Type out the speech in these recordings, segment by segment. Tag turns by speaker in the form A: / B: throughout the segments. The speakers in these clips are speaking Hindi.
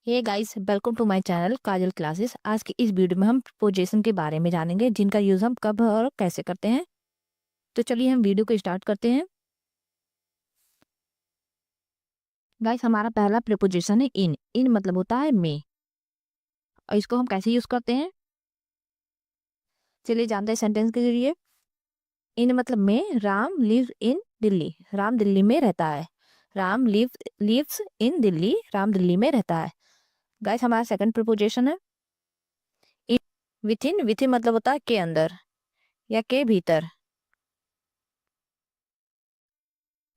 A: Hey guys, welcome to my channel Kajal classes. आज की इस वीडियो में हम प्रोजेक्शन के बारे में जानेंगे, जिनका यूज हम कब और कैसे करते हैं। तो चलिए हम वीडियो को स्टार्ट करते हैं। गाइस, हमारा पहला प्रीपोजिशन है इन। इन मतलब होता है में, और इसको हम कैसे यूज करते हैं चलिए जानते हैं सेंटेंस के जरिए। इन मतलब में, राम लिव्स इन दिल्ली। राम दिल्ली में रहता है। Ram lives in Delhi. राम दिल्ली में रहता है। गाइस, हमारा सेकंड प्रीपोजिशन है इन। With in. विथ इन मतलब होता है के अंदर या के भीतर।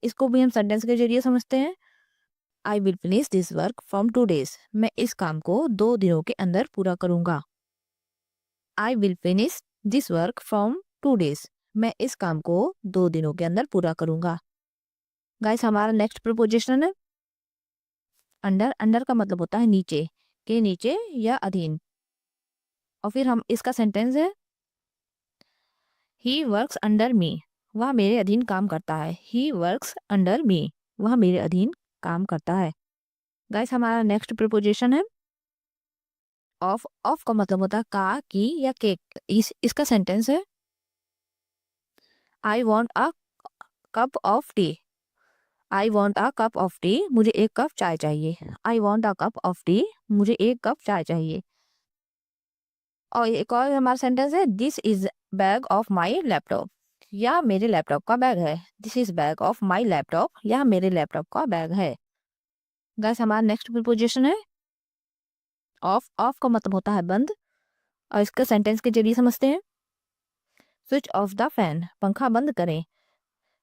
A: इसको भी हम सेंटेंस के जरिए समझते हैं। I will finish this work from 2 days। मैं इस काम को 2 दिनों के अंदर पूरा करूंगा। I will finish this work from 2 days। मैं इस काम को 2 दिनों के अंदर पूरा करूंगा। गाइस, हमारा नेक्स्ट प्रपोजिशन है अंडर। अंडर का मतलब होता है नीचे, के नीचे या अधीन। और फिर हम इसका सेंटेंस है ही वर्क्स अंडर मी। वह मेरे अधीन काम करता है। ही वर्क्स अंडर मी। वह मेरे अधीन काम करता है। गाइस, हमारा नेक्स्ट प्रपोजिशन है ऑफ। ऑफ का मतलब होता है का, की या के। इसका सेंटेंस है I want a cup of T. I want a cup of T. मुझे एक कप चाय चाहिए। I want a cup of T. मुझे एक कप चाय चाहिए। और एक और हमारा सेंटेंस है this is bag of my laptop. या मेरे लैपटॉप का बैग है। This is bag of my laptop. या मेरे लैपटॉप का बैग है। गैस, हमारा नेक्स्ट प्रीपोजिशन है ऑफ। ऑफ का मतलब होता है बंद। और इसका सेंटेंस के जरिए समझते हैं स्विच ऑफ द फैन। पंखा बंद करें।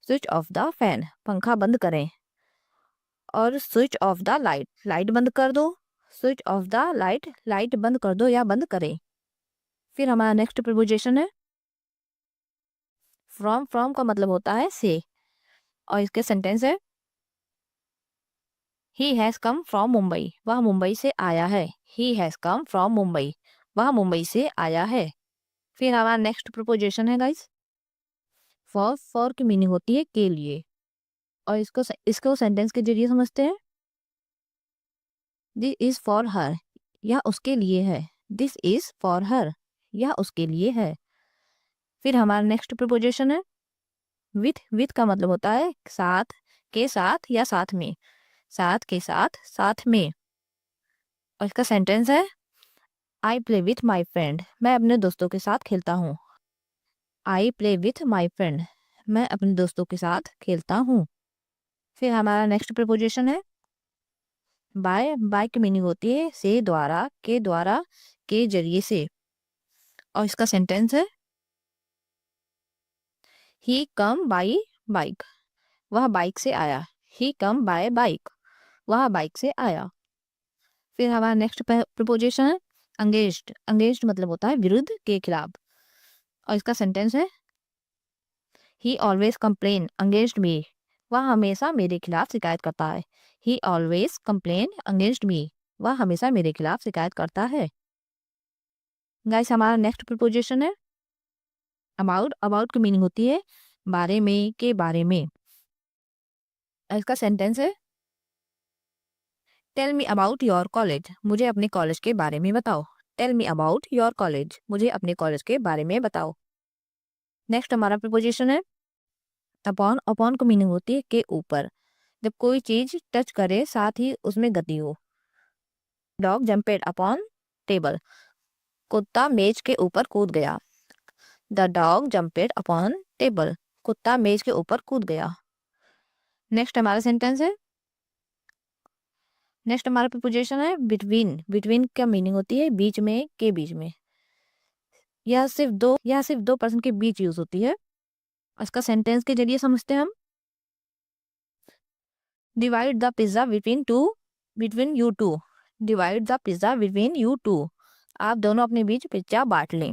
A: Switch off the fan. पंखा बंद करें। और switch off the light. Light बंद कर दो। Switch off the light. Light बंद कर दो या बंद करें। फिर हमारा नेक्स्ट प्रीपोजिशन है फ्रॉम। फ्रॉम का मतलब होता है से। और इसके सेंटेंस है he has come from Mumbai. वह मुंबई से आया है। He has come from Mumbai. वह मुंबई से आया है। फिर हमारा नेक्स्ट प्रीपोजिशन है गाइस फॉर। फॉर की मीनिंग होती है के लिए। और इसको सेंटेंस के जरिए समझते हैं दिस इज फॉर हर। यह उसके लिए है। This is for her. यह उसके लिए है। फिर हमारा नेक्स्ट प्रीपोजिशन है विथ। विथ का मतलब होता है साथ, के साथ या साथ में। साथ, के साथ, साथ में। और इसका सेंटेंस है I play with my friend. मैं अपने दोस्तों के साथ खेलता हूँ। I play with my friend. मैं अपने दोस्तों के साथ खेलता हूँ। फिर हमारा नेक्स्ट प्रीपोजिशन है बाय। बाय की मीनिंग होती है से, द्वारा, के द्वारा, के जरिए से। और इसका सेंटेंस है ही कम बाई बाइक। वह बाइक से आया। ही कम बाय बाइक। वह बाइक से आया। फिर हमारा नेक्स्ट प्रीपोजिशन है अंगेज्ड। अंगेज्ड मतलब होता है विरुद्ध, के खिलाफ। और इसका सेंटेंस है ही ऑलवेज कंप्लेन अगेंस्ट मी। वह हमेशा मेरे खिलाफ शिकायत करता है। ही ऑलवेज कंप्लेन अगेंस्ट मी। वह हमेशा मेरे खिलाफ शिकायत करता है। गाइस, हमारा नेक्स्ट प्रीपोजिशन है अबाउट। अबाउट की मीनिंग होती है बारे में, के बारे में। इसका सेंटेंस है tell me about your college. मुझे अपने कॉलेज के बारे में बताओ। Tell me about your college. मुझे अपने कॉलेज के बारे में बताओ। नेक्स्ट हमारा प्रीपोजिशन है अपॉन। अपॉन की मीनिंग होती है के ऊपर। जब कोई चीज टच करे साथ ही उसमें गति हो। Dog जम्पेड upon table. कुत्ता मेज के ऊपर कूद गया। The dog जम्पेड upon table. कुत्ता मेज के ऊपर कूद गया। नेक्स्ट हमारा सेंटेंस है नेक्स्ट हमारा प्रीपोजिशन है बिटवीन। बिटवीन का मीनिंग होती है बीच में, के बीच में। यह सिर्फ दो पर्सन के बीच यूज होती है। इसका सेंटेंस के जरिए समझते हैं हम divide the pizza between you two. Divide the pizza between you two. आप दोनों अपने बीच पिज्जा बांट लें।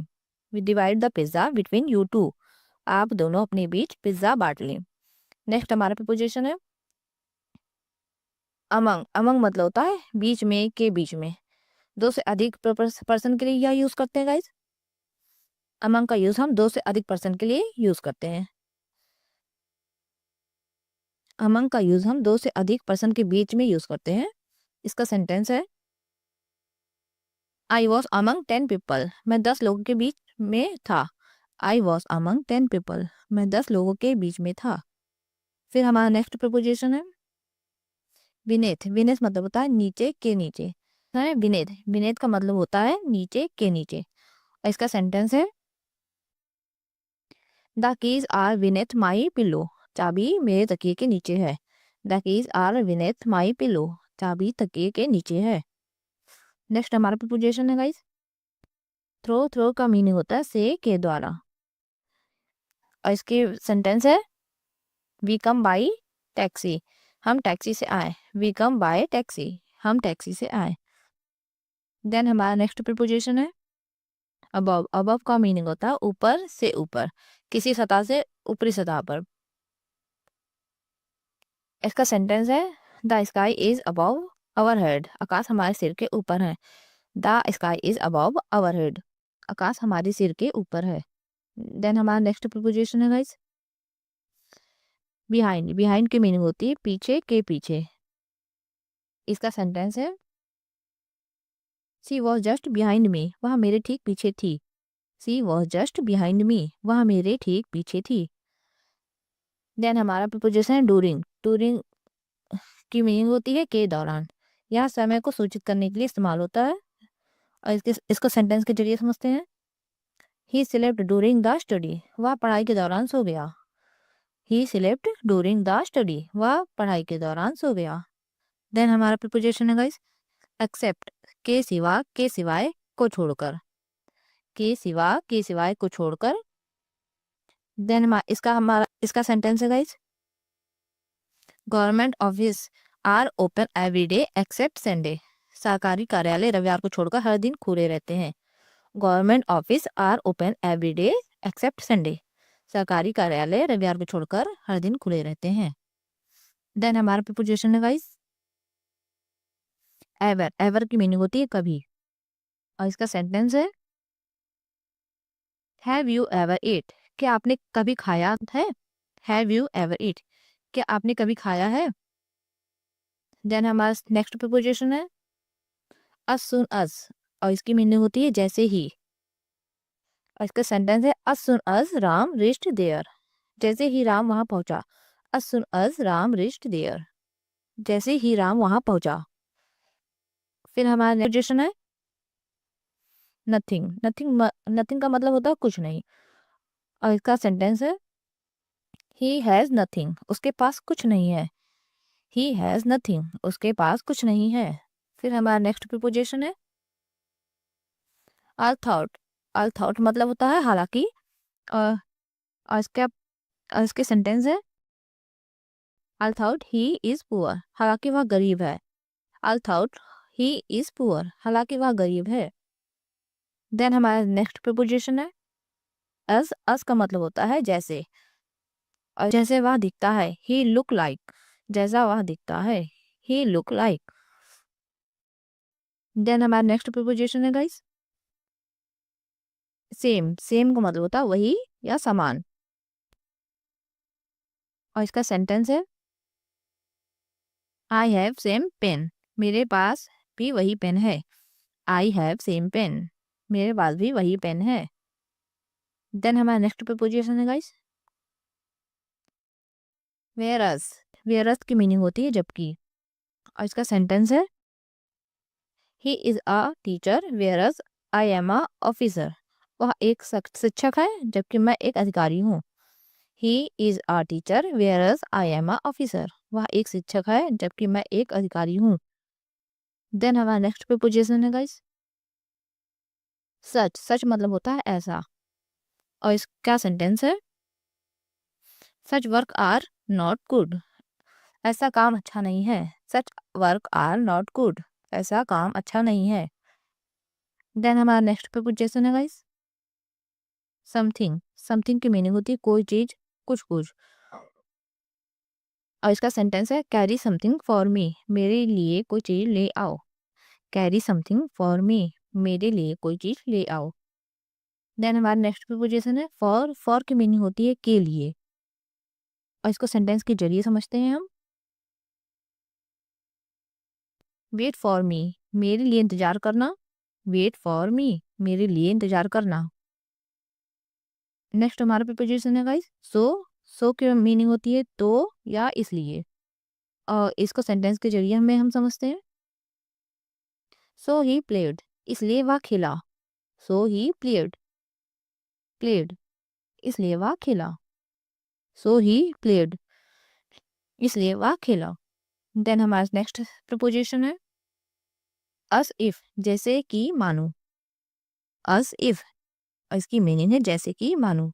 A: Divide the pizza between you two. आप दोनों अपने बीच पिज्जा बांट लें। नेक्स्ट हमारा प्रीपोजिशन है अमंग। अमंग मतलब होता है बीच में, के बीच में। दो से अधिक पर्सन के लिए यह यूज करते हैं गाइस। अमंग का यूज हम दो से अधिक पर्सन के लिए यूज करते हैं। अमंग का यूज हम दो से अधिक पर्सन के बीच में यूज करते हैं। इसका सेंटेंस है आई वॉज अमंग 10 पीपल, मैं 10 लोगों के बीच में था। आई वॉज अमंग 10 पीपल, मैं 10 लोगों के बीच में था। फिर हमारा नेक्स्ट प्रपोजिशन है विनेथ। विनेथ मतलब होता है नीचे के नीचे है। विनेथ, विनेथ का मतलब होता है नीचे के नीचे। और इसका सेंटेंस है the keys are beneath my pillow, चाबी मेरे तकिए के नीचे है। The keys are beneath my pillow, चाबी तकिए के नीचे है। नेक्स्ट हमारा प्रपोजिशन है गाइस थ्रो। थ्रो का मीनिंग होता है से के द्वारा। और इसके सेंटेंस है वी कम बाई टैक्सी, हम टैक्सी से आए। वी कम बाय टैक्सी, हम टैक्सी से आए। देन हमारा नेक्स्ट प्रपोजिशन है अबव। अबव का मीनिंग होता है ऊपर से ऊपर, किसी सतह से ऊपरी सतह पर। इसका सेंटेंस है the sky is above our head, आकाश हमारे सिर के ऊपर है। The sky is above our head, आकाश हमारे सिर के ऊपर है। देन हमारा नेक्स्ट प्रपोजिशन है गाइस बिहाइंड। बिहाइंड की मीनिंग होती है पीछे के पीछे। इसका सेंटेंस है she was just behind me, वह मेरे ठीक पीछे थी। She was just behind me, वह मेरे ठीक पीछे थी। देन हमारा प्रपोजिशन है डूरिंग। डूरिंग की मीनिंग होती है के दौरान। यह समय को सूचित करने के लिए इस्तेमाल होता है। और इसको सेंटेंस के जरिए समझते हैं he slept during the study, वह पढ़ाई के दौरान सो गया। He slept during the study, वह पढ़ाई के दौरान सो गया। देन हमारा प्रपोजिशन है गाइस एक्सेप्ट, के सिवा के सिवाय को छोड़कर। के सिवा के सिवाय को छोड़कर। देन इसका सेंटेंस है guys government office are open every day except Sunday, सरकारी कार्यालय रविवार को छोड़कर हर दिन खुले रहते हैं। Government office are open every day except Sunday, सरकारी कार्यालय रविवार को छोड़कर हर दिन खुले रहते हैं। देन हमारा प्रपोजिशन है गाइस एवर। एवर की मीनिंग होती है कभी। और इसका सेंटेंस है हैव यू एवर ईट, क्या आपने कभी खाया है। हैव यू एवर ईट, क्या आपने कभी खाया है। देन हमारा नेक्स्ट प्रपोजिशन है as soon as, और इसकी मीनिंग होती है जैसे ही। और इसका सेंटेंस है as soon as Ram reached there, जैसे ही राम वहां पहुंचा। as soon as Ram reached there, जैसे ही राम वहां पहुंचा। फिर हमारा नेक्स्ट प्रपोजिशन है नथिंग। नथिंग नथिंग का मतलब होता है कुछ नहीं। और इसका सेंटेंस है ही हैज नथिंग, उसके पास कुछ नहीं है। ही हैज नथिंग, उसके पास कुछ नहीं है। फिर हमारा नेक्स्ट प्रीपोजिशन है आई थॉट। आई थॉट मतलब होता है हालांकि। और इसके सेंटेंस है I thought he is poor, हालांकि वह गरीब है। I thought he is poor, हालांकि वह गरीब है। देन हमारा नेक्स्ट प्रीपोजिशन है एज। एज का मतलब होता है जैसे। और जैसे वह दिखता है ही लुक लाइक, जैसा वह दिखता है ही लुक लाइक। देन हमारा नेक्स्ट प्रीपोजिशन है गाइस सेम। सेम का मतलब होता है वही या समान। और इसका सेंटेंस है आई हैव सेम पेन, मेरे पास भी वही पेन है। आई हैव सेम पेन, मेरे पास भी वही पेन है। देन हमारा नेक्स्ट प्रीपोजिशन है गाइस वेयरस। वेयरस की मीनिंग होती है जबकि। और इसका सेंटेंस है he is a teacher वेयरस I am a officer, वह एक शिक्षक है जबकि मैं एक अधिकारी हूँ। He is a teacher वेयरस I am a officer, वह एक शिक्षक है जबकि मैं एक अधिकारी हूँ। देन हमारा नेक्स्ट प्रीपोजिशन है गाइस सच। सच मतलब होता है ऐसा। और इसका सेंटेंस है such work are not good, ऐसा काम अच्छा नहीं है। Such work are not good, ऐसा काम अच्छा नहीं है। देन हमारा नेक्स्ट प्रीपोजिशन है गाइस समथिंग। समथिंग की मीनिंग होती है कोई चीज, कुछ कुछ। और इसका सेंटेंस है कैरी समथिंग फॉर मी, मेरे लिए कोई चीज ले आओ। कैरी समथिंग फॉर मी, मेरे लिए कोई चीज ले आओ। देन हमारा नेक्स्ट प्रीपोजिशन है फॉर। फॉर की मीनिंग होती है के लिए। और इसको सेंटेंस के जरिए समझते हैं हम वेट फॉर मी, मेरे लिए इंतजार करना। वेट फॉर मी, मेरे लिए इंतजार करना। नेक्स्ट हमारा प्रीपोजिशन है गाइस सो। सो की मीनिंग होती है तो या इसलिए, और इसको सेंटेंस के जरिए हमें हम समझते हैं। सो ही प्लेड, इसलिए वह खेला। सो ही प्लेड, प्लेड, इसलिए वह खेला। सो ही प्लेड, इसलिए वह खेला। देन हमारा नेक्स्ट प्रीपोजिशन है अस इफ, जैसे कि मानो। अस इफ, इसकी मीनिंग है जैसे कि मानो,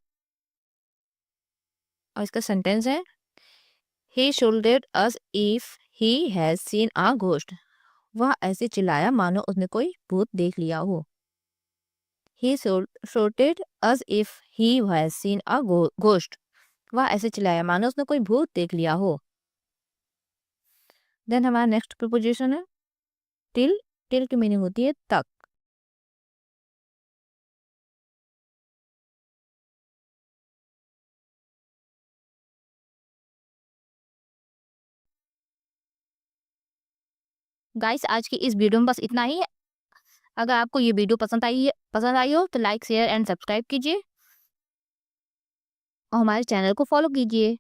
A: और इसका सेंटेंस है he shouted as if he has seen a ghost, वह ऐसे चिल्लाया मानो उसने कोई भूत देख लिया हो। ही shouted as if he has seen a ghost, वह ऐसे चिल्लाया मानो उसने कोई भूत देख लिया हो। देन हमारा नेक्स्ट प्रीपोजिशन है टिल। टिल की मीनिंग होती है तक। गाइस आज की इस वीडियो में बस इतना ही है। अगर आपको ये वीडियो पसंद आई हो तो लाइक शेयर एंड सब्सक्राइब कीजिए और हमारे चैनल को फॉलो कीजिए।